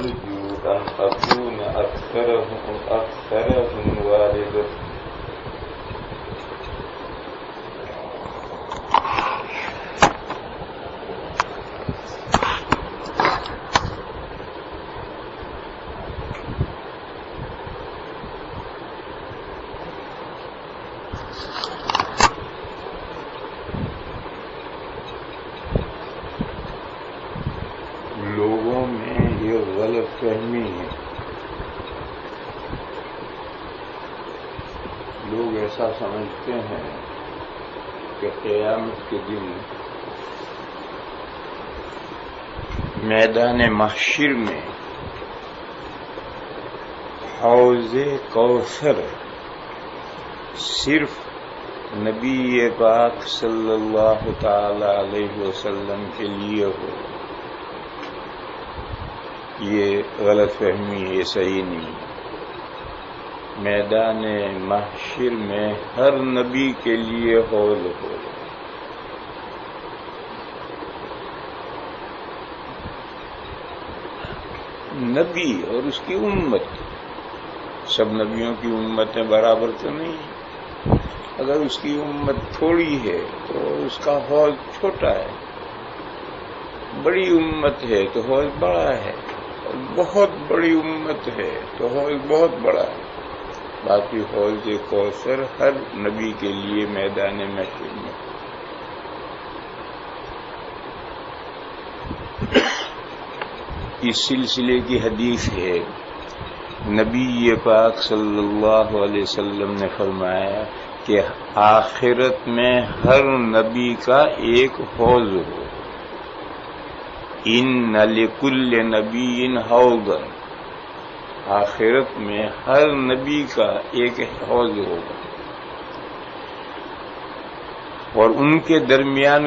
أرجو أن أكون أكثرهم والدا. لوگوں میں یہ غلط فہمی ہے، لوگ ایسا سمجھتے ہیں کہ قیامت کے دن میدان محشر میں حوض کوثر صرف نبی پاک صلی اللہ تعالی علیہ وسلم کے لیے ہو. یہ غلط فہمی ہے، صحیح نہیں. میدان محشر میں ہر نبی کے لیے حوض ہو. نبی اور اس کی امت، سب نبیوں کی امتیں برابر تو نہیں. اگر اس کی امت تھوڑی ہے تو اس کا حوض چھوٹا ہے، بڑی امت ہے تو حوض بڑا ہے، بہت بڑی امت ہے تو حوض بہت بڑا ہے. باقی حوض کوثر ہر نبی کے لیے میدان محشر میں. اس سلسلے کی حدیث ہے، نبی پاک صلی اللہ علیہ وسلم نے فرمایا کہ آخرت میں ہر نبی کا ایک حوض ہو. ان لکل نبی حوضا، آخرت میں ہر نبی کا ایک حوض ہوگا، اور ان کے درمیان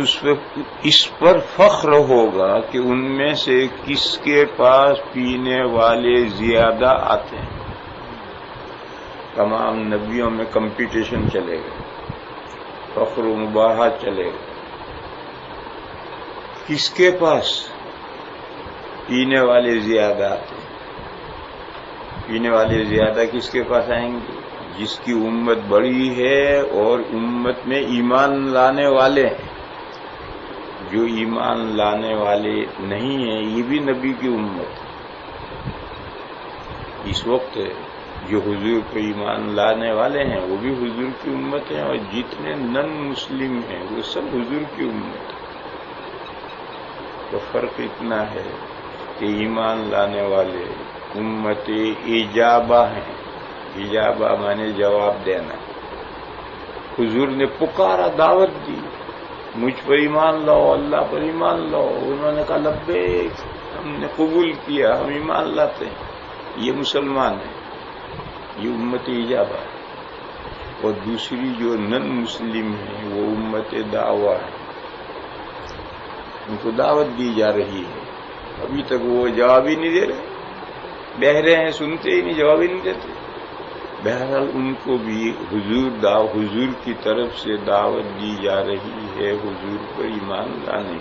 اس پر فخر ہوگا کہ ان میں سے کس کے پاس پینے والے زیادہ آتے ہیں. تمام نبیوں میں کمپٹیشن چلے گا، فخر و مباحثت چلے گا، کس کے پاس پینے والے زیادہ آتے ہیں. پینے والے زیادہ کس کے پاس آئیں گے؟ جس کی امت بڑی ہے اور امت میں ایمان لانے والے ہیں. جو ایمان لانے والے نہیں ہیں یہ بھی نبی کی امت ہے. اس وقت جو حضور پر ایمان لانے والے ہیں وہ بھی حضور کی امت ہیں، اور جتنے نن مسلم ہیں وہ سب حضور کی امت ہیں. تو فرق اتنا ہے کہ ایمان لانے والے امت اجابہ ہیں. اجابہ مانے جواب دینا. حضور نے پکارا، دعوت دی، مجھ پر ایمان لاؤ، اللہ پر ایمان لاؤ. انہوں نے کہا لبیک، ہم نے قبول کیا، ہم ایمان لاتے ہیں. یہ مسلمان ہیں، یہ امت اجابہ ہے. اور دوسری جو نن مسلم ہیں وہ امت دعویٰ ہے. ان کو دعوت دی جا رہی ہے، ابھی تک وہ جواب ہی نہیں دے رہے، بہرے ہیں، سنتے ہی نہیں، جواب ہی نہیں دیتے. بہرحال ان کو بھی حضور کی طرف سے دعوت دی جا رہی ہے حضور پر ایمان لانے کی،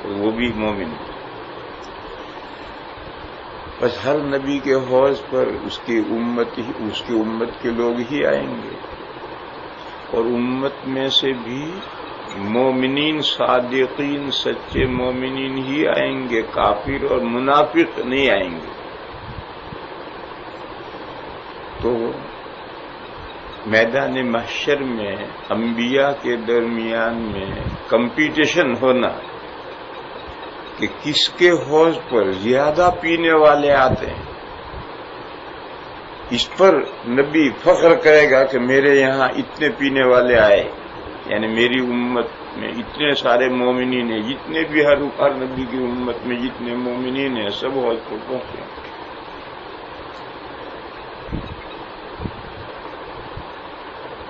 اور وہ بھی مومن. بس ہر نبی کے حوض پر اس کی امت کے لوگ ہی آئیں گے، اور امت میں سے بھی مومنین صادقین سچے مومنین ہی آئیں گے، کافر اور منافق نہیں آئیں گے. تو میدان محشر میں انبیاء کے درمیان میں کمپٹیشن ہونا کہ کس کے حوض پر زیادہ پینے والے آتے ہیں، اس پر نبی فخر کرے گا کہ میرے یہاں اتنے پینے والے آئے، یعنی میری امت میں اتنے سارے مومنین ہیں، جتنے بھی ہر نبی کی امت میں جتنے مومنین ہیں سب حوض پر پہنچے.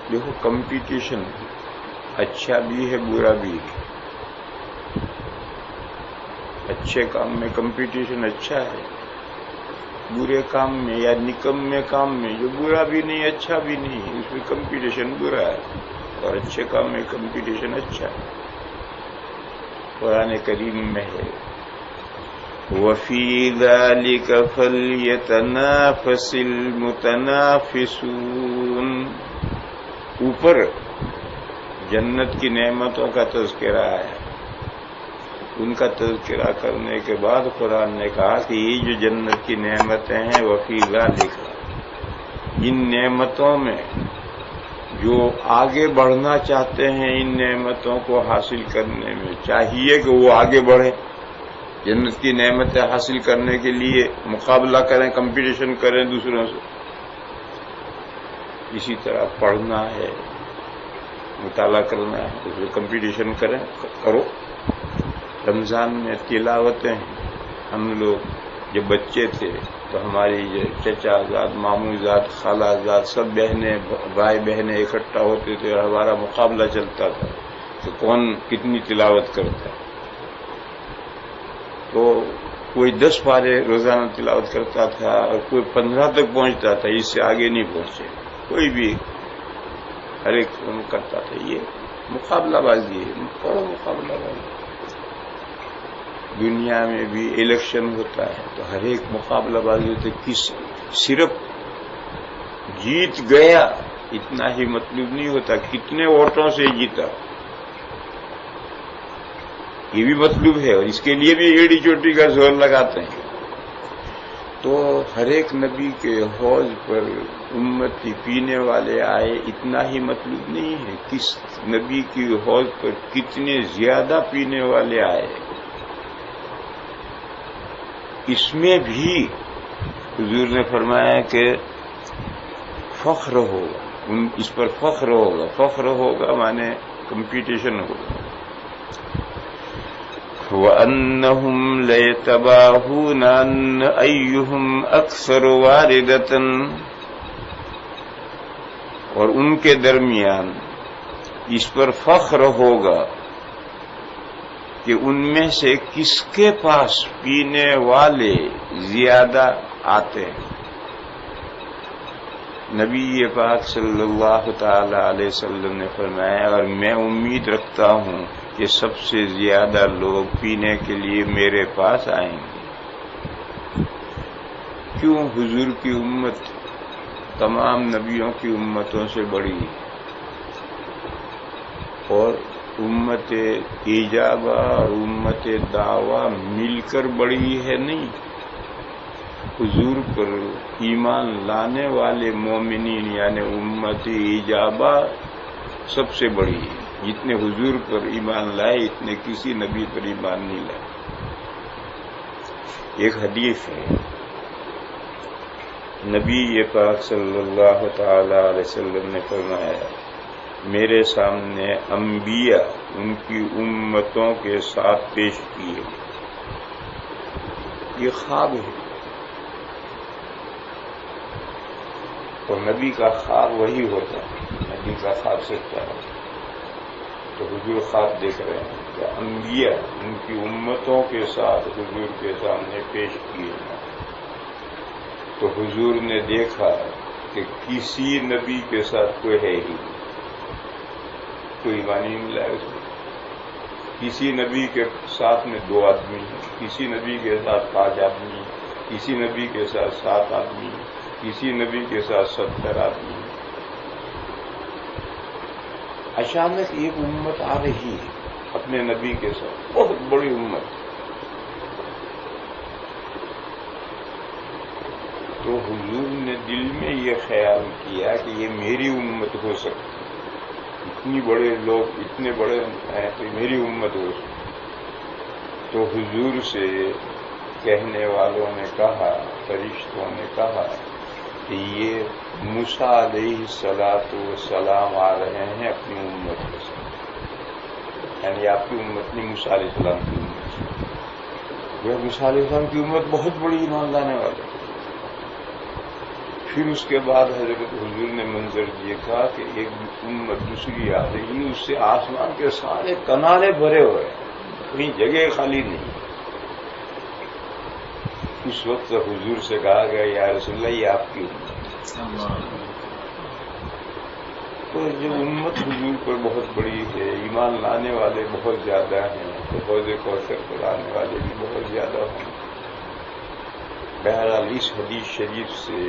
دیکھو کمپٹیشن اچھا بھی ہے برا بھی ہے. اچھے کام میں کمپٹیشن اچھا ہے، برے کام میں یا نکمے کام میں جو برا بھی نہیں اچھا بھی نہیں اس میں کمپٹیشن برا ہے، اور اچھے کام میں کمپٹیشن اچھا ہے. قرآن کریم میں ہے وَفِي ذَلِكَ فَلْيَتَنَافَسِ الْمُتَنَافِسُونَ. اوپر جنت کی نعمتوں کا تذکرہ ہے. ان کا تذکرہ کرنے کے بعد قرآن نے کہا کہ یہ جو جنت کی نعمتیں ہیں وفی ذالک، ان نعمتوں میں جو آگے بڑھنا چاہتے ہیں ان نعمتوں کو حاصل کرنے میں چاہیے کہ وہ آگے بڑھیں. جنت کی نعمتیں حاصل کرنے کے لیے مقابلہ کریں، کمپٹیشن کریں دوسروں سے. اسی طرح پڑھنا ہے، مطالعہ کرنا ہے، اس میں کمپٹیشن کرو. رمضان میں تلاوتیں، ہم لوگ جب بچے تھے تو ہماری چچا زاد، ماموں زاد، خالہ زاد سب بہنیں، بھائی بہنیں اکٹھا ہوتے تھے اور ہمارا مقابلہ چلتا تھا کہ کون کتنی تلاوت کرتا ہے. تو کوئی 10 پارے روزانہ تلاوت کرتا تھا اور کوئی 15 تک پہنچتا تھا، اس سے آگے نہیں پہنچے. کوئی بھی ہر ایک کرتا تھا. یہ مقابلہ بازی ہے، پڑھو مقابلہ بازی. دنیا میں بھی الیکشن ہوتا ہے تو ہر ایک مقابلہ بازی ہوتے. صرف جیت گیا اتنا ہی مطلوب نہیں ہوتا، کتنے ووٹوں سے جیتا یہ بھی مطلوب ہے، اور اس کے لیے بھی ایڑی چوٹی کا زور لگاتے ہیں. تو ہر ایک نبی کے حوض پر امتی پینے والے آئے اتنا ہی مطلوب نہیں ہے، کس نبی کی حوض پر کتنے زیادہ پینے والے آئے اس میں بھی حضور نے فرمایا کہ فخر ہوگا، اس پر فخر ہوگا. فخر ہوگا مانے کمپٹیشن ہوگا. وَأَنَّهُمْ لَيَتَبَاهُونَ أَيُّهُمْ أَكْثَرُ وَارِدَةً، اور ان کے درمیان اس پر فخر ہوگا کہ ان میں سے کس کے پاس پینے والے زیادہ آتے ہیں. نبی پاک صلی اللہ تعالی علیہ وسلم نے فرمایا، اور میں امید رکھتا ہوں کہ سب سے زیادہ لوگ پینے کے لیے میرے پاس آئیں گے. کیوں؟ حضور کی امت تمام نبیوں کی امتوں سے بڑی اور امت ایجابہ اور امت دعویٰ مل کر بڑی ہے نہیں. حضور پر ایمان لانے والے مومنین یعنی امت ایجابہ سب سے بڑی ہے. جتنے حضور پر ایمان لائے اتنے کسی نبی پر ایمان نہیں لائے. ایک حدیث ہے، نبی پاک صلی اللہ تعالی علیہ وسلم نے فرمایا، میرے سامنے انبیاء ان کی امتوں کے ساتھ پیش کیے. یہ خواب ہے، اور نبی کا خواب وہی ہوتا ہے. نبی کا خواب سچا ہے. تو حضور خواب دیکھ رہے ہیں کہ انبیاء ان کی امتوں کے ساتھ حضور کے سامنے پیش کیے ہیں. تو حضور نے دیکھا کہ کسی نبی کے ساتھ کوئی ہے ہی، کوئی معنی نہیں ملا اس میں. کسی نبی کے ساتھ میں 2 آدمی ہیں، کسی نبی کے ساتھ 5 آدمی ہیں، کسی نبی کے ساتھ 7 آدمی ہیں، کسی نبی کے ساتھ 70 آدمی ہیں. اچانک ایک امت آ رہی ہے اپنے نبی کے ساتھ، بہت بڑی امت. تو حضور نے دل میں یہ خیال کیا کہ یہ میری امت ہو سکتی، اتنی بڑے لوگ اتنے بڑے ہیں تو میری امت ہو سکتی. تو حضور سے کہنے والوں نے کہا، فرشتوں نے کہا کہ یہ موسیٰ علیہ السلام آ رہے ہیں اپنی امت کے ساتھ. یعنی آپ کی امت نہیں، موسیٰ علیہ السلام کی امت. موسیٰ علیہ السلام کی امت بہت بڑی ایمان لانے والے. پھر اس کے بعد حضرت حضور نے منظر دیکھا کہ ایک امت دوسری آ رہی، اس سے آسمان کے سارے کنارے بھرے ہوئے، کہیں جگہ خالی نہیں. اس وقت حضور سے کہا گیا، یا رسول اللہ یہ آپ کی امت. تو جو امت حضور پر بہت بڑی ہے، ایمان لانے والے بہت زیادہ ہیں، تو حوض کوثر پر آنے والے بھی بہت زیادہ ہوں. بہرحال اس حدیث شریف سے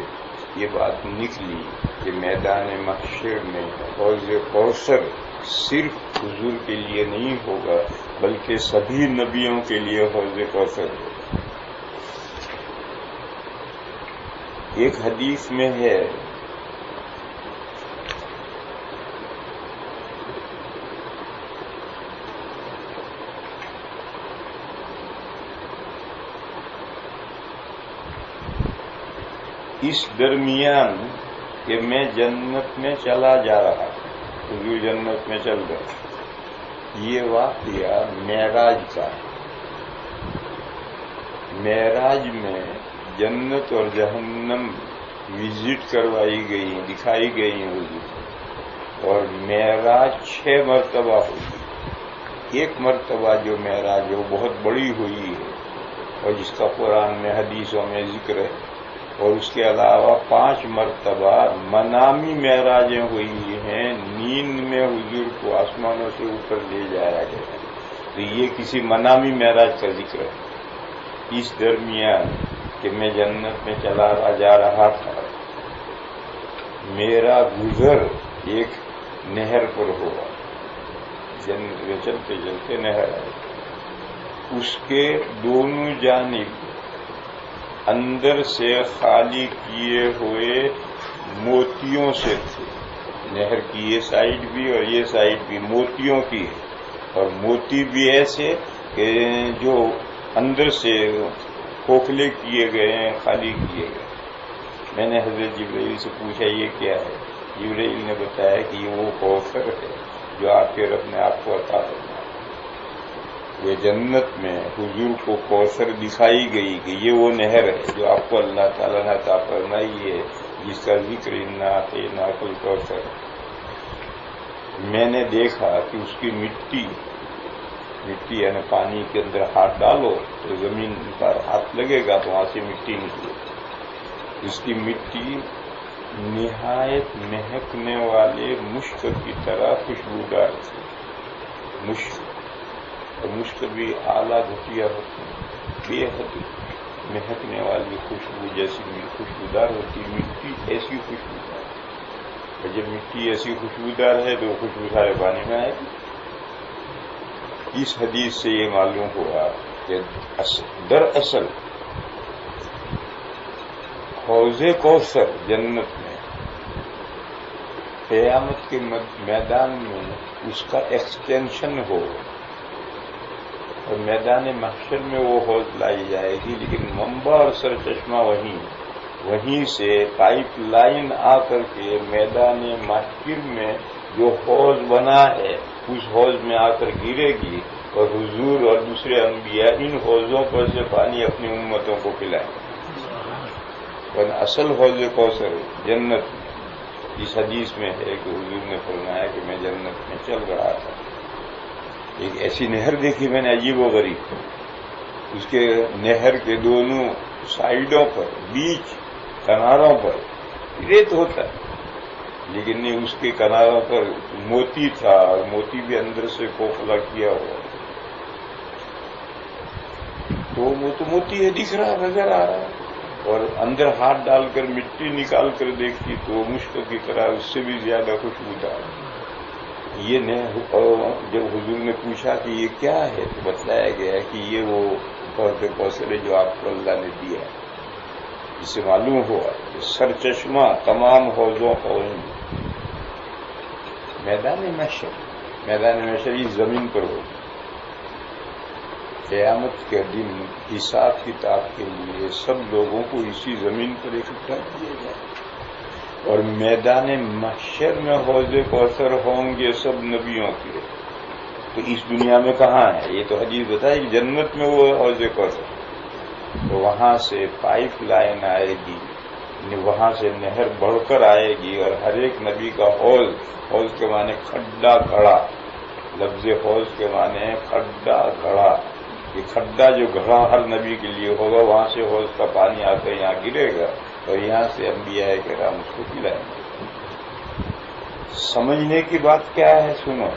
یہ بات نکلی کہ میدان محشر میں حوض کوثر صرف حضور کے لیے نہیں ہوگا بلکہ سبھی نبیوں کے لیے حوض کوثر ہوگا۔ ایک حدیث میں ہے اس درمیان کہ میں جنت میں چلا جا رہا حضور جنت میں چل گئے، یہ واقعہ معراج کا ہے۔ معراج میں جنت اور جہنم وزٹ کروائی گئی، دکھائی گئی حضور، اور معراج 6 مرتبہ ہوئی۔ ایک مرتبہ جو معراج ہے وہ بہت بڑی ہوئی ہے اور جس کا قرآن میں حدیثوں میں ذکر ہے، اور اس کے علاوہ 5 مرتبہ منامی معراجیں ہوئی ہیں، نیند میں حضور کو آسمانوں سے اوپر لے جایا گیا، تو یہ کسی منامی معراج کا ذکر ہے۔ اس درمیان کہ میں جنت میں چلا جا رہا تھا، میرا گزر ایک نہر پر ہوا، جنت میں چلتے چلتے نہر آئی، اس کے دونوں جانب اندر سے خالی کیے ہوئے موتیوں سے تھے۔ نہر کی یہ سائڈ بھی اور یہ سائڈ بھی موتیوں کی ہے، اور موتی بھی ایسے کہ جو اندر سے کھوکھلے کیے گئے ہیں، خالی کیے گئے۔ میں نے حضرت جبرائیل سے پوچھا یہ کیا ہے؟ جبرائیل نے بتایا کہ یہ وہ کوثر ہے جو آپ کے رب نے آپ کو عطا کرنا۔ یہ جنت میں حضور کو کوثر دکھائی گئی کہ یہ وہ نہر ہے جو آپ کو اللہ تعالیٰ نے عطا فرمائی ہے، جس کا ذکر انا اعطیناک الکوثر۔ میں نے دیکھا کہ اس کی مٹی یعنی پانی کے اندر ہاتھ ڈالو تو زمین پر ہاتھ لگے گا تو وہاں سے مٹی نکلے، اس کی مٹی نہایت مہکنے والے مشک کی طرح خوشبودار تھی۔ مشک بھی اعلیٰ گھٹیا ہوتی ہے، بے حد مہکنے والی خوشبو جیسی خوشبودار ہوتی، مٹی ایسی خوشبودار، اور جب مٹی ایسی خوشبودار ہے تو خوشبو سارے پانی میں آئے گی۔ اس حدیث سے یہ معلوم ہوا کہ دراصل حوض کوثر جنت میں قیامت کے میدان میں اس کا ایکسٹینشن ہو، اور میدان محشر میں وہ حوض لائی جائے گی، لیکن منبع اور سرچشمہ وہیں سے پائپ لائن آ کر کے میدان محشر میں جو حوض بنا ہے اس حوض میں آ کر گرے گی، اور حضور اور دوسرے انبیاء ان حوضوں پر سے پانی اپنی امتوں کو پلائیں گے۔ ورنہ اصل حوض کوثر جنت میں اس حدیث میں ہے کہ حضور نے فرمایا کہ میں جنت میں چل رہا تھا، ایک ایسی نہر دیکھی میں نے عجیب و غریب، اس کے نہر کے دونوں سائڈوں پر، بیچ کناروں پر ریت ہوتا ہے، لیکن نہیں، اس کے کناروں پر موتی تھا، اور موتی بھی اندر سے کھوکھلا کیا ہوا، تو وہ تو موتی ہے، دکھ رہا، نظر آ رہا ہے، اور اندر ہاتھ ڈال کر مٹی نکال کر دیکھتی تو مشک کی طرح اس سے بھی زیادہ خوشبودار۔ یہ جب حضور نے پوچھا کہ یہ کیا ہے تو بتلایا گیا کہ یہ وہ حوض کوثر ہے جو آپ کو اللہ نے دیا، جس سے معلوم ہوا کہ سرچشمہ تمام حوضوں کا وہیں میدان محشر اس زمین پر ہو۔ قیامت کے دن حساب کتاب کے لیے سب لوگوں کو اسی زمین پر اکٹھا کیا جائے، اور میدان محشر میں حوض کوثر ہوں گے سب نبیوں کے، تو اس دنیا میں کہاں ہے؟ یہ تو حدیث بتائے کہ جنت میں وہ حوض کوثر، تو وہاں سے پائپ لائن آئے گی، وہاں سے نہر بڑھ کر آئے گی، اور ہر ایک نبی کا حوض کے معنی کھڈا گھڑا، لفظ حوض کے معنی کھڈا گھڑا، یہ کھڈا جو گھڑا ہر نبی کے لیے ہوگا، وہاں سے حوض کا پانی آ کر یہاں گرے گا، اور یہاں سے انبیاء کرام اس کو پلائیں گے۔ سمجھنے کی بات کیا ہے؟ سنو،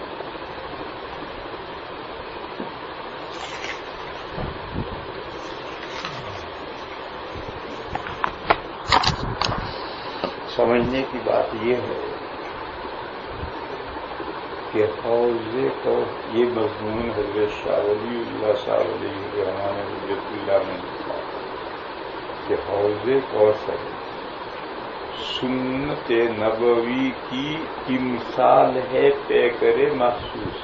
سمجھنے کی بات یہ ہے کہ حوضے کو یہ مضمون حضرت شاہ ولی اللہ صاحب علیہ الرحمٰن حجت اللہ نے لکھا کہ حوضے کوثر سنت نبوی کی تمثال ہے پیکر محسوس.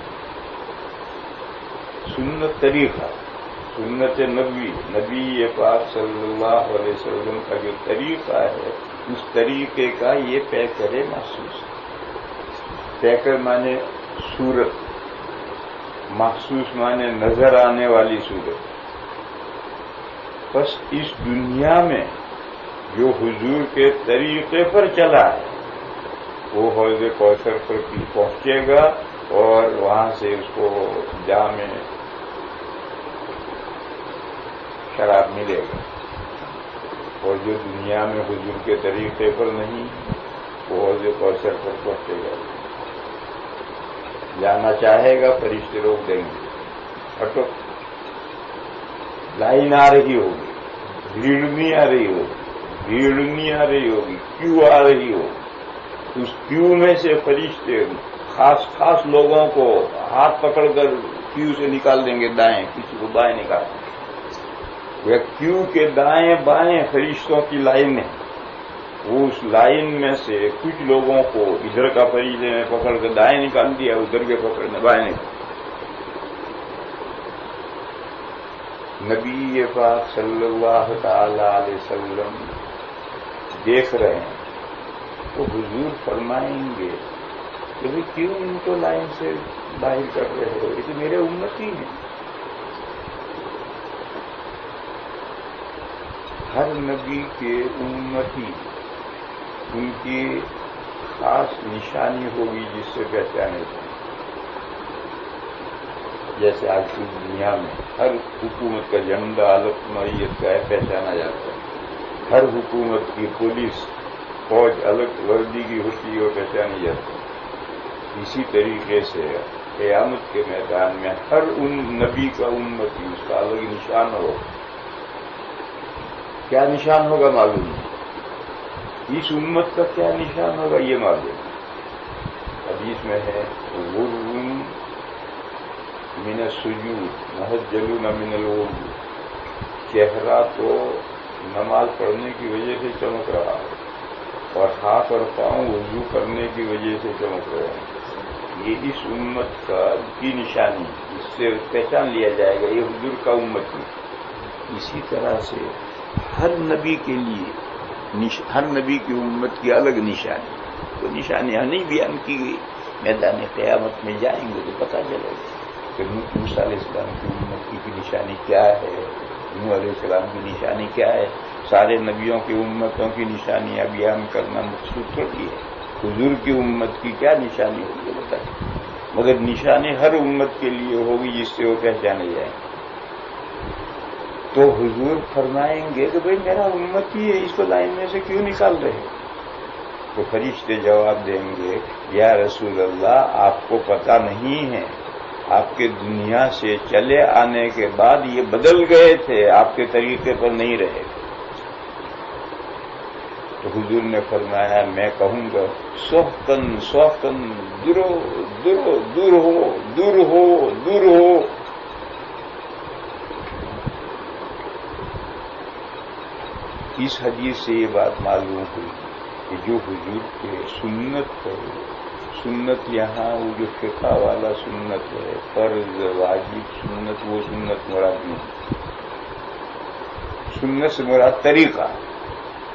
سنت طریقہ، سنت نبی پاک صلی اللہ علیہ وسلم کا جو طریقہ ہے اس طریقے کا یہ پیکر محسوس ہے. پیکر مانے صورت، محسوس مانے نظر آنے والی صورت. بس اس دنیا میں جو حضور کے طریقے پر چلا ہے وہ حوض کوثر پر پہنچے گا اور وہاں سے اس کو جام شراب ملے گا. اور جو دنیا میں حضور کے طریقے پر نہیں وہ حوض کوثر پر پہنچے گا. جانا چاہے گا فرشتے روک دیں گے، ہٹو، لائن آ رہی ہوگی، بھیڑ نہیں آ رہی ہوگی، بھیڑ نہیں آ رہی ہوگی، کیوں آ رہی ہوگی. اس کیوں میں سے فرشتے خاص خاص لوگوں کو ہاتھ پکڑ کر کیوں سے نکال دیں گے دائیں، کسی کو بائیں نکال دیں گے. وہ کیوں کے دائیں بائیں فرشتوں کی لائن ہے. وہ اس لائن میں سے کچھ لوگوں کو ادھر کا فرشتے نے پکڑ کر دائیں نکال دیا، ادھر کے پکڑنے بائیں نکال. نبی پاک صلی اللہ تعالی علیہ وسلم دیکھ رہے ہیں تو حضور فرمائیں گے کہ بھئی کیوں ان کو لائن سے باہر کر رہے ہو، یہ تو میرے امتی ہیں. ہر نبی کے امتی ان کی خاص نشانی ہوگی جس سے پہچانے جائیں. جیسے آج کی دنیا میں ہر حکومت کا جھنڈا الگ نوعیت کا ہے، پہچانا جاتا ہے. ہر حکومت کی پولیس فوج الگ وردی کی ہوتی ہے اور پہچانی جاتی ہے. اسی طریقے سے قیامت کے میدان میں ہر ان نبی کا امتی اس کا الگ نشان ہو. کیا نشان ہوگا معلوم نہیں. اس امت کا کیا نشان ہوگا یہ معلوم. حدیث میں ہے غر من السجود محجلون من الوضوء. چہرہ تو نماز پڑھنے کی وجہ سے چمک رہا ہے اور ہاتھ اور پاؤں وضو کرنے کی وجہ سے چمک رہے ہیں. یہ اس امت کی نشانی، اس سے پہچان لیا جائے گا یہ حضور کا امت ہے. اسی طرح سے ہر نبی کے لیے ہر نبی کی امت کی الگ نشانی. تو نشانیاں نہیں بیان کی گئی. میدان قیامت میں جائیں گے تو پتہ چلے گا کہ موسیٰ علیہ السلام کی امت کی نشانی کیا ہے، نوح علیہ السلام کی نشانی کیا ہے. سارے نبیوں کی امتوں کی نشانیاں بیان کرنا مقصود تھوڑی ہے. حضور کی امت کی کیا نشانی ہوگی بتائیے. مگر نشانی ہر امت کے لیے ہوگی جس سے وہ پہچانے جائیں. تو حضور فرمائیں گے کہ بھئی میرا امت ہی ہے، اس کو لائن میں سے کیوں نکال رہے ہیں. تو فرشتے جواب دیں گے یا رسول اللہ آپ کو پتہ نہیں ہے، آپ کے دنیا سے چلے آنے کے بعد یہ بدل گئے تھے، آپ کے طریقے پر نہیں رہے. تو حضور نے فرمایا میں کہوں گا سوختن سوختن، درو درو، دور ہو دور ہو دور ہو. اس حدیث سے یہ بات معلوم ہوئی کہ جو حضور کے سنت ہے، سنت یہاں وہ جو فقہ والا سنت ہے، فرض واجب سنت، وہ سنت مراد نہیں. سنت سے مراد طریقہ.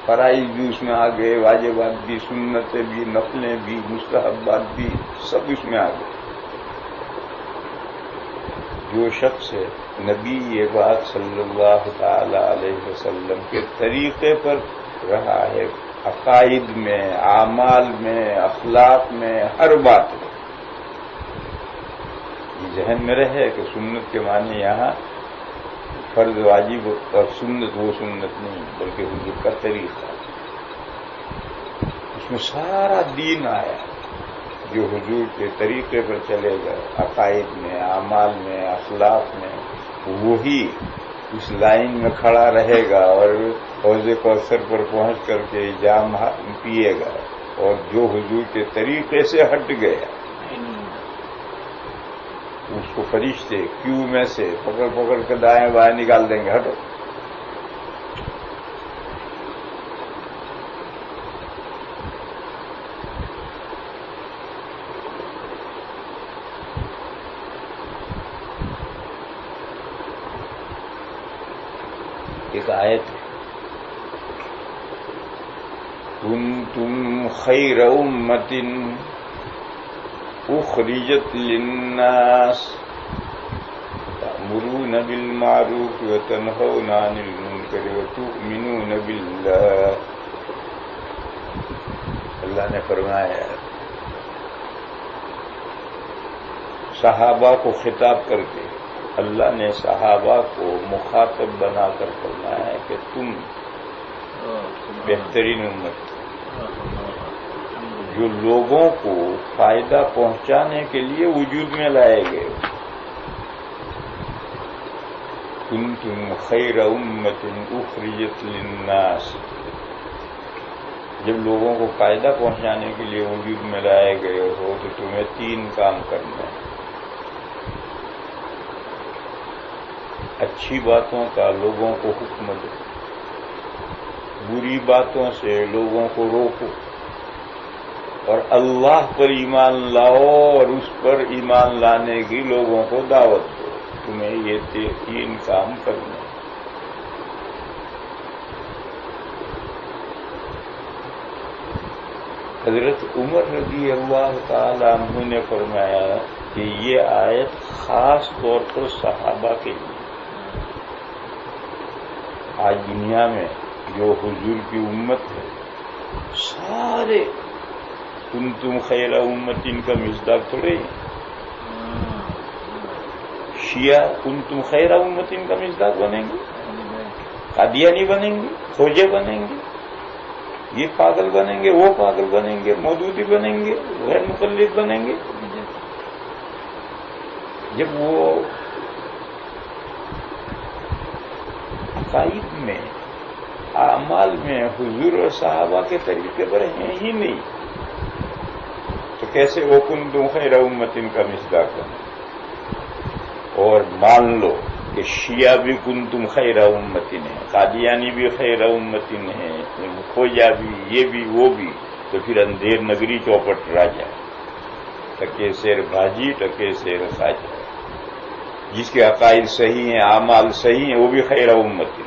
فرائض بھی اس میں آ گئے، واجبات بھی، سنتیں بھی، نفلیں بھی، مستحبات بھی، سب اس میں آ گئے. جو شخص نبی یہ بات صلی اللہ تعالی علیہ وسلم کے طریقے پر رہا ہے، عقائد میں، اعمال میں، اخلاق میں، ہر بات میں، یہ ذہن میں رہے کہ سنت کے معنی یہاں فرض واجب اور سنت وہ سنت نہیں بلکہ حضور کا طریقہ. اس میں سارا دین آیا جو حضور کے طریقے پر چلے گا، عقائد میں، اعمال میں، اخلاق میں، وہی اس لائن میں کھڑا رہے گا اور حوض کوثر پر پہنچ کر کے جام پیے گا، اور جو حضور کے طریقے سے ہٹ گیا اس کو فرشتے کیو میں سے پکڑ پکڑ کے دائیں بائیں نکال دیں گے، ہٹو۔ ایک آیت ہے، کنتم خیر امۃ اخرجت للناس تأمرون بالمعروف وتنہون عن المنکر وتؤمنون باللہ۔ اللہ نے فرمایا صحابہ کو خطاب کر کے، اللہ نے صحابہ کو مخاطب بنا کر فرمایا ہے کہ تم بہترین امت جو لوگوں کو فائدہ پہنچانے کے لیے وجود میں لائے گئے، کنتم خیر امۃ اخرجت للناس، جب لوگوں کو فائدہ پہنچانے کے لیے وجود میں لائے گئے ہو تو تمہیں 3 کام کرنا ہے۔ اچھی باتوں کا لوگوں کو حکم دو، بری باتوں سے لوگوں کو روکو، اور اللہ پر ایمان لاؤ اور اس پر ایمان لانے کی لوگوں کو دعوت دو۔ تمہیں یہ 3 کام کرنے ہیں۔ حضرت عمر رضی اللہ تعالی عنہ نے فرمایا کہ یہ آیت خاص طور پر صحابہ کے لیے۔ آج دنیا میں جو حضور کی امت ہے سارے کنتم خیر امت کا مصداق تھوڑے ہیں۔ شیعہ کنتم خیر امت کا مصداق بنیں گے، قادیانی بنیں گے، خوجے بنیں گے، یہ پاگل بنیں گے، وہ پاگل بنیں گے، مودودی بنیں گے، غیر مقلد بنیں گے۔ جب وہ عقائد میں اعمال میں حضور اور صحابہ کے طریقے پر ہیں ہی نہیں تو کیسے وہ کنتم خیر امت کا مصداق بنے؟ اور مان لو کہ شیعہ بھی کنتم خیر امت ہے، قادیانی بھی خیر امت ہے، خوجا بھی، یہ بھی وہ بھی، تو پھر اندھیر نگری چوپٹ راجا، ٹکے سیر بھاجی ٹکے سیر خاجا۔ جس کے عقائد صحیح ہیں، اعمال صحیح ہیں، وہ بھی خیر امت ہے،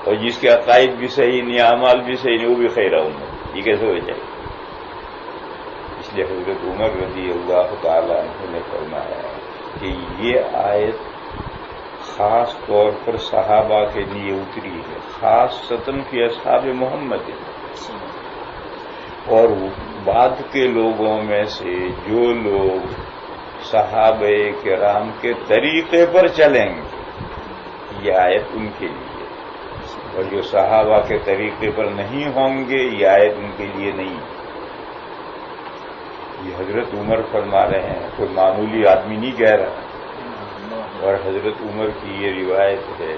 اور جس کے عقائد بھی صحیح نہیں، اعمال بھی صحیح نہیں، وہ بھی خیر امت۔ یہ کیسے ہو جائے؟ اس لیے حضرت عمر رضی اللہ تعالی عنہ نے فرمایا کہ یہ آیت خاص طور پر صحابہ کے لیے اتری ہے، خاصتاً فی اصحاب محمد، اور بعد کے لوگوں میں سے جو لوگ صحابہ کرام کے طریقے پر چلیں گے یہ آیت ان کے لیے، اور جو صحابہ کے طریقے پر نہیں ہوں گے یہ آیت ان کے لیے نہیں۔ یہ حضرت عمر فرما رہے ہیں، کوئی معمولی آدمی نہیں کہہ رہا۔ اور حضرت عمر کی یہ روایت ہے،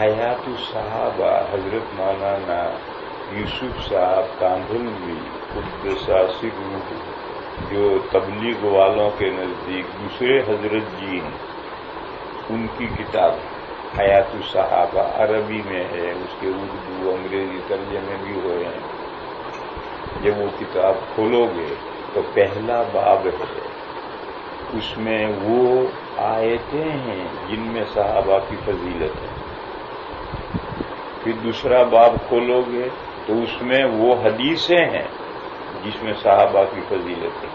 حیات الصحابہ حضرت مولانا یوسف صاحب کاندھلوی قدس سرہ جو تبلیغ والوں کے نزدیک دوسرے حضرت جی ہیں، ان کی کتاب حیات الصحابہ عربی میں ہے، اس کے اردو انگریزی ترجمے بھی ہوئے ہیں۔ جب وہ کتاب کھولو گے تو پہلا باب ہے، اس میں وہ آیتیں ہیں جن میں صحابہ کی فضیلت ہے۔ پھر دوسرا باب کھولو گے تو اس میں وہ حدیثیں ہیں جس میں صحابہ کی فضیلت ہے۔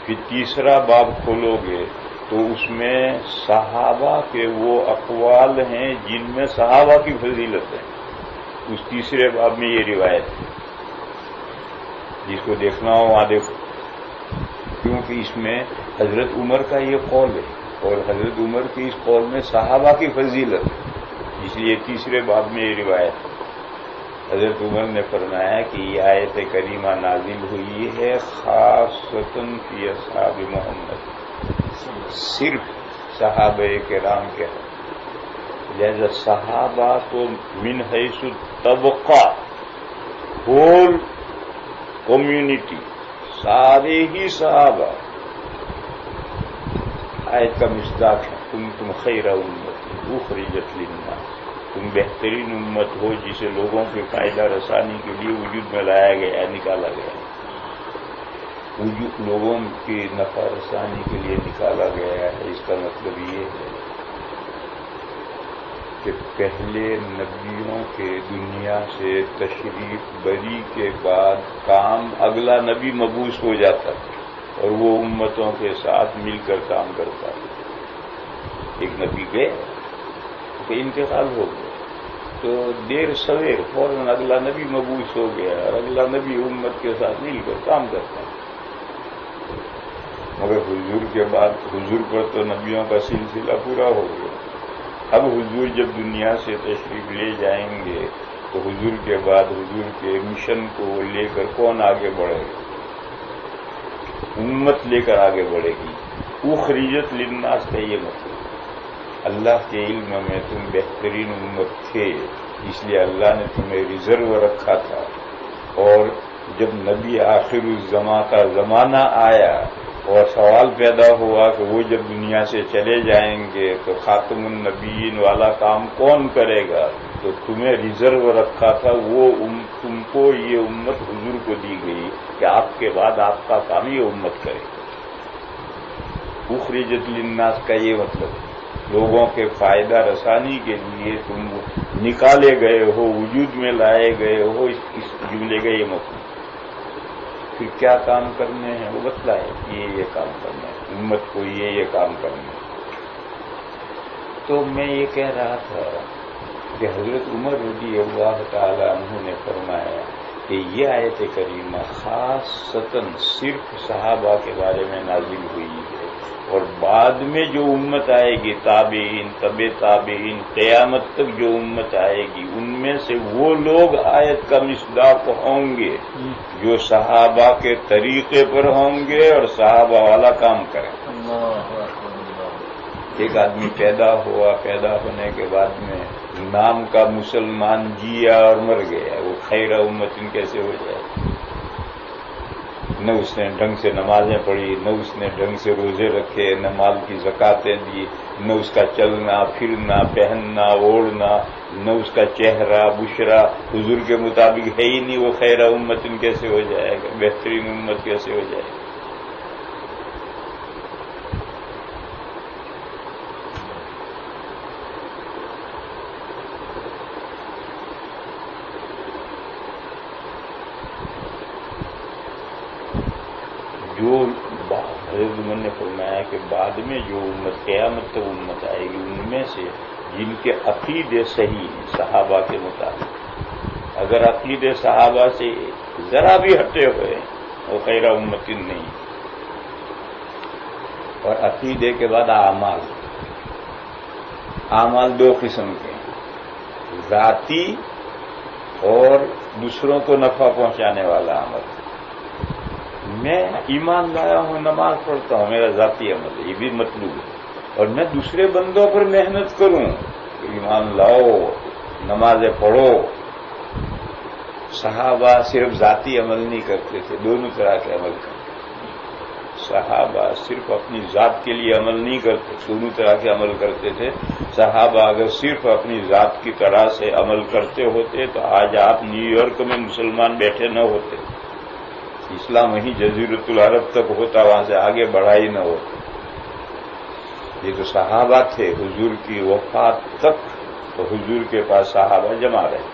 پھر تیسرا باب کھولو گے تو اس میں صحابہ کے وہ اقوال ہیں جن میں صحابہ کی فضیلت ہے۔ اس تیسرے باب میں یہ روایت ہے، جس کو دیکھنا ہو وہاں دیکھو، کیونکہ اس میں حضرت عمر کا یہ قول ہے اور حضرت عمر کی اس قول میں صحابہ کی فضیلت ہے، اس لیے تیسرے باب میں یہ روایت ہے۔ حضرت عمر نے فرمایا کہ یہ آیت کریمہ نازل ہوئی ہے خاصتاً فی اصحاب محمد، صرف صحابہ کرام کے حق، لہذا صحابہ کو من حیث طبقہ ہول کمیونٹی سارے ہی صحابہ آیت کا مصداق ہے. تم خیر امت اخرجت للناس، تم بہترین امت ہو جسے لوگوں کے فائدہ رسانی کے لیے وجود میں لایا گیا، نکالا گیا. لوگوں کی نفع رسانی کے لیے نکالا گیا ہے. اس کا مطلب یہ ہے کہ پہلے نبیوں کے دنیا سے تشریف بری کے بعد کام اگلا نبی مبعوث ہو جاتا اور وہ امتوں کے ساتھ مل کر کام کرتا. ایک نبی گئے تو انتقال ہو گیا تو دیر سویر فوراً اگلا نبی مبعوث ہو گیا اور اگلا نبی امت کے ساتھ مل کر کام کرتا. مگر حضور کے بعد حضور پر تو نبیوں کا سلسلہ پورا ہو گیا. اب حضور جب دنیا سے تشریف لے جائیں گے تو حضور کے بعد حضور کے مشن کو لے کر کون آگے بڑھے گا؟ امت لے کر آگے بڑھے گی. اخرجت للناس کا یہ مطلب اللہ کے علم میں تم بہترین امت تھے، اس لیے اللہ نے تمہیں ریزرو رکھا تھا. اور جب نبی آخر الزماں کا زمانہ آیا اور سوال پیدا ہوا کہ وہ جب دنیا سے چلے جائیں گے تو خاتم النبیین والا کام کون کرے گا، تو تمہیں ریزرو رکھا تھا. وہ تم کو یہ امت حضور کو دی گئی کہ آپ کے بعد آپ کا کام یہ امت کرے. اخرجت للناس کا یہ مطلب لوگوں کے فائدہ رسانی کے لیے تم نکالے گئے ہو، وجود میں لائے گئے ہو. اس جملے کا یہ مطلب. پھر کیا کام کرنے ہیں وہ بتلائے، یہ کام کرنا ہے امت کو، یہ کام کرنا ہے. تو میں یہ کہہ رہا تھا کہ حضرت عمر رضی اللہ تعالی عنہ نے فرمایا کہ یہ آیت کریمہ خاصتاً صرف صحابہ کے بارے میں نازل ہوئی ہے، اور بعد میں جو امت آئے گی تابعین تبع تابعین قیامت تک جو امت آئے گی ان میں سے وہ لوگ آیت کا مصداق ہوں گے جو صحابہ کے طریقے پر ہوں گے اور صحابہ والا کام کریں. ایک آدمی پیدا ہوا، پیدا ہونے کے بعد میں نام کا مسلمان جیا اور مر گیا، وہ خیر امت کیسے ہو جائے؟ نہ اس نے ڈھنگ سے نمازیں پڑھی، نہ اس نے ڈھنگ سے روزے رکھے، نہ مال کی زکاتیں دی، نہ اس کا چلنا پھرنا پہننا اوڑھنا، نہ اس کا چہرہ بشرا حضور کے مطابق ہے ہی نہیں. وہ خیر امت کیسے ہو جائے گا؟ بہترین امت کیسے ہو جائے گا؟ جو حضرت عمر نے فرمایا کہ بعد میں جو امت قیامت تک امت آئے گی ان میں سے جن کے عقیدے صحیح ہیں صحابہ کے مطابق، اگر عقیدے صحابہ سے ذرا بھی ہٹے ہوئے وہ خیر امت نہیں. اور عقیدے کے بعد اعمال دو قسم کے ہیں، ذاتی اور دوسروں کو نفع پہنچانے والا عمل. میں ایمان لایا ہوں، نماز پڑھتا ہوں، میرا ذاتی عمل ہے، یہ بھی مطلوب ہے. اور میں دوسرے بندوں پر محنت کروں، ایمان لاؤ نمازیں پڑھو. صحابہ صرف ذاتی عمل نہیں کرتے تھے، دونوں طرح کے عمل کرتے. صحابہ صرف اپنی ذات کے لیے عمل نہیں کرتے، دونوں طرح کے عمل کرتے تھے. صحابہ اگر صرف اپنی ذات کی طرح سے عمل کرتے ہوتے تو آج آپ نیو یارک میں مسلمان بیٹھے نہ ہوتے، اسلام وہیں جزیرۃ العرب تک ہوتا، وہاں سے آگے بڑھا ہی نہ ہوتا. یہ تو صحابہ تھے حضور کی وفات تک، تو حضور کے پاس صحابہ جمع رہے.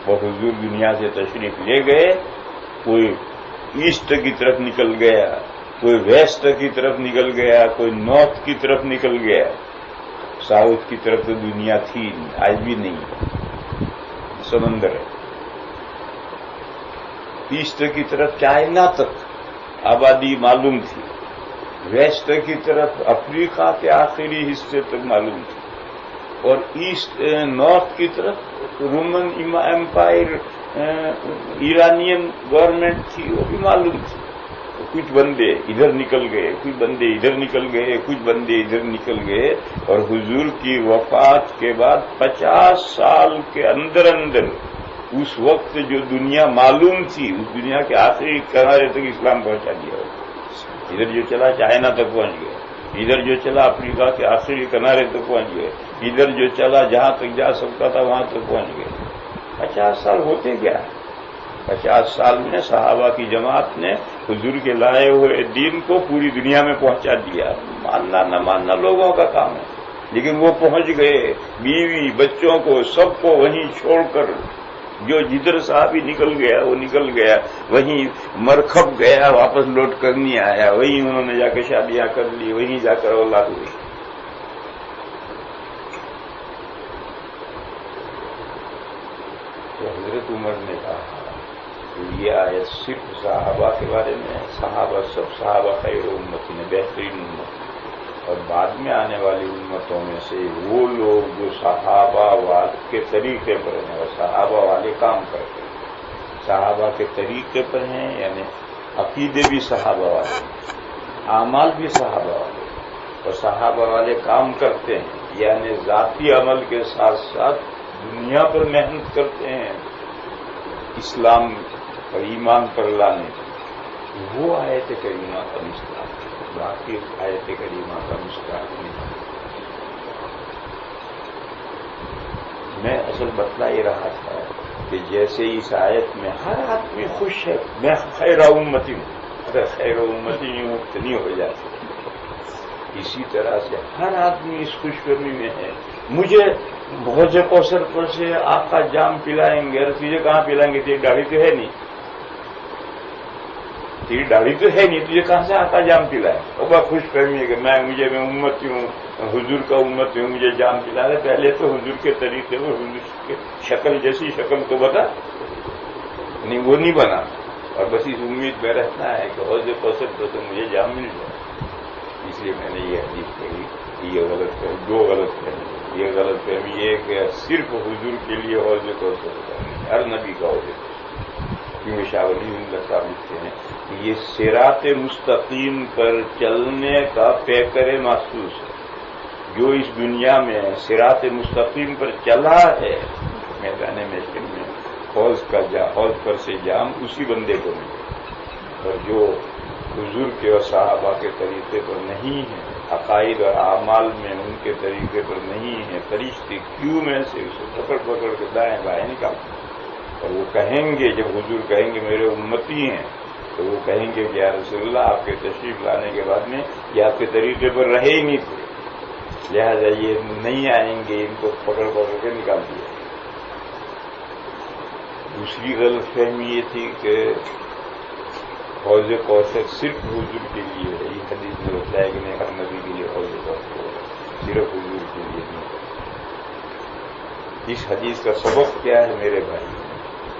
وہ حضور دنیا سے تشریف لے گئے، کوئی ایسٹ کی طرف نکل گیا، کوئی ویسٹ کی طرف نکل گیا، کوئی نارتھ کی طرف نکل گیا. ساؤتھ کی طرف تو دنیا تھی نہیں، آج بھی نہیں، سمندر ہے. ایسٹ کی طرف چائنا تک آبادی معلوم تھی، ویسٹ کی طرف افریقہ کے آخری حصے تک معلوم تھی، اور نارتھ کی طرف رومن امپائر ایرانین گورنمنٹ تھی، وہ بھی معلوم تھی. تو کچھ بندے ادھر نکل گئے، کچھ بندے ادھر نکل گئے، کچھ بندے ادھر نکل گئے، اور حضور کی وفات کے بعد 50 سال کے اندر اس وقت جو دنیا معلوم تھی اس دنیا کے آخری کنارے تک اسلام پہنچا دیا. ادھر جو چلا چائنا تک پہنچ گیا، ادھر جو چلا افریقہ کے آخری کنارے تک پہنچ گئے، ادھر جو چلا جہاں تک جا سکتا تھا وہاں تک پہنچ گئے. 50 سال ہوتے گیا. 50 سال میں صحابہ کی جماعت نے حضور کے لائے ہوئے دین کو پوری دنیا میں پہنچا دیا. ماننا نہ ماننا لوگوں کا کام ہے، لیکن وہ پہنچ گئے. بیوی بچوں کو سب کو وہیں چھوڑ کر جو جدھر صحابی نکل گیا وہ نکل گیا، وہیں مرکب گیا، واپس لوٹ کر نہیں آیا. وہیں انہوں نے جا کے شادیاں کر لی، وہیں جا کر اولاد ہوئی. تو حضرت عمر نے کہا یہ آیت صرف صحابہ کے بارے میں، صحابہ سب صحابہ خیر امتی نے بہترین امت، اور بعد میں آنے والی امتوں میں سے وہ لوگ جو صحابہ کے طریقے پر ہیں اور صحابہ والے کام کرتے ہیں. صحابہ کے طریقے پر ہیں یعنی عقیدے بھی صحابہ والے، اعمال بھی صحابہ والے، اور صحابہ والے کام کرتے ہیں یعنی ذاتی عمل کے ساتھ ساتھ دنیا پر محنت کرتے ہیں اسلام اور ایمان پر لانے کی. وہ آیت کریمہ کا مصداق ہے، باقی آیت کریمہ کا مصداق نہیں. میں اصل بتلا ہی رہا تھا کہ جیسے اس آیت میں ہر آدمی خوش ہے، میں خیر امتی ہوں، اگر خیر امتی ہوں تو نہیں ہو جاتی. اسی طرح سے ہر آدمی اس خوش فہمی میں ہے. مجھے حوض کوثر پر سے آقا جام پلائیں گے. اور تجھے کہاں پلائیں گے؟ تیری داڑھی تو ہے نہیں، تیری داڑھی تو ہے نہیں، تجھے کہاں سے آقا جام پلائے؟ اور بہت خوش فہمی ہے کہ میں امتی ہوں، حضور کا امت ہوں، مجھے جام پلا رہے. پہلے تو حضور کے طریقے میں حضور کے شکل جیسی شکل تو بتا نہیں، وہ نہیں بنا، اور بس اس امید میں رہنا ہے کہ حوض کوثر پر سے مجھے جام مل جائے. اس لیے میں نے یہ حدیث کہی. یہ غلط فہمی، دو غلط فہمی. یہ غلط فہمی یہ کہ صرف حضور کے لیے حوض کوثر نہیں، ہر نبی کا حوض کوثر. کیونکہ شاہ ولی اللہ صاحب لکھتے ہیں کہ یہ صراط مستقیم پر چلنے کا پیکر محسوس ہے. جو اس دنیا میں صراط مستقیم پر چلا ہے میدان محشر میں حوض پر سے جام اسی بندے کو ملے. اور جو حضور کے اور صحابہ کے طریقے پر نہیں ہے، عقائد اور اعمال میں ان کے طریقے پر نہیں ہے، فرشتے کیوں میں سے اسے پکڑ پکڑ کے دائیں بائیں نکالتے. اور وہ کہیں گے، جب حضور کہیں گے میرے امتی ہیں، تو وہ کہیں گے کہ یا رسول اللہ آپ کے تشریف لانے کے بعد میں یہ آپ کے طریقے پر رہے ہی نہیں تھے، لہذا یہ نہیں آئیں گے، ان کو پکڑ پکڑ کے نکال دیا. دوسری غلط فہمی یہ تھی کہ حوض کوثر صرف حضور کے لیے ہے. یہ حدیث میں بتایا کہ نہیں، ہر نبی کے لیے حوض کوثر صرف حضور کے لیے نہیں. اس حدیث کا سبق کیا ہے میرے بھائی؟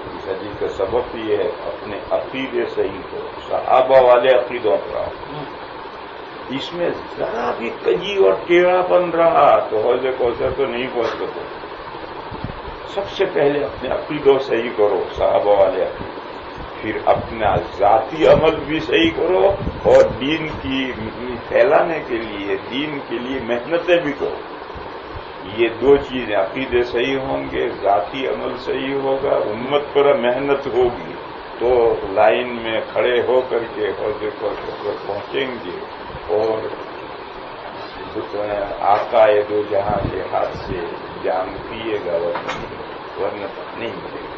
اس حدیث کا سبق یہ ہے اپنے عقیدے صحیح کو، صحابہ والے عقیدوں پر آؤ. اس میں ذرا بھی کجی اور ٹیڑھا پن رہا تو حوض کوثر تو نہیں پہنچ سکتے. سب سے پہلے اپنے عقیدوں صحیح کرو، صحابہ والے عقیدے، پھر اپنا ذاتی عمل بھی صحیح کرو اور دین کی پھیلانے کے لیے، دین کے لیے محنتیں بھی کرو. یہ دو چیزیں، عقیدے صحیح ہوں گے، ذاتی عمل صحیح ہوگا، امت پر محنت ہوگی، تو لائن میں کھڑے ہو کر کے حوض کوثر پر پہنچیں گے اور آقا دو جہاں کے ہاتھ سے جام پیے گا، ورنہ نہیں ملے گا.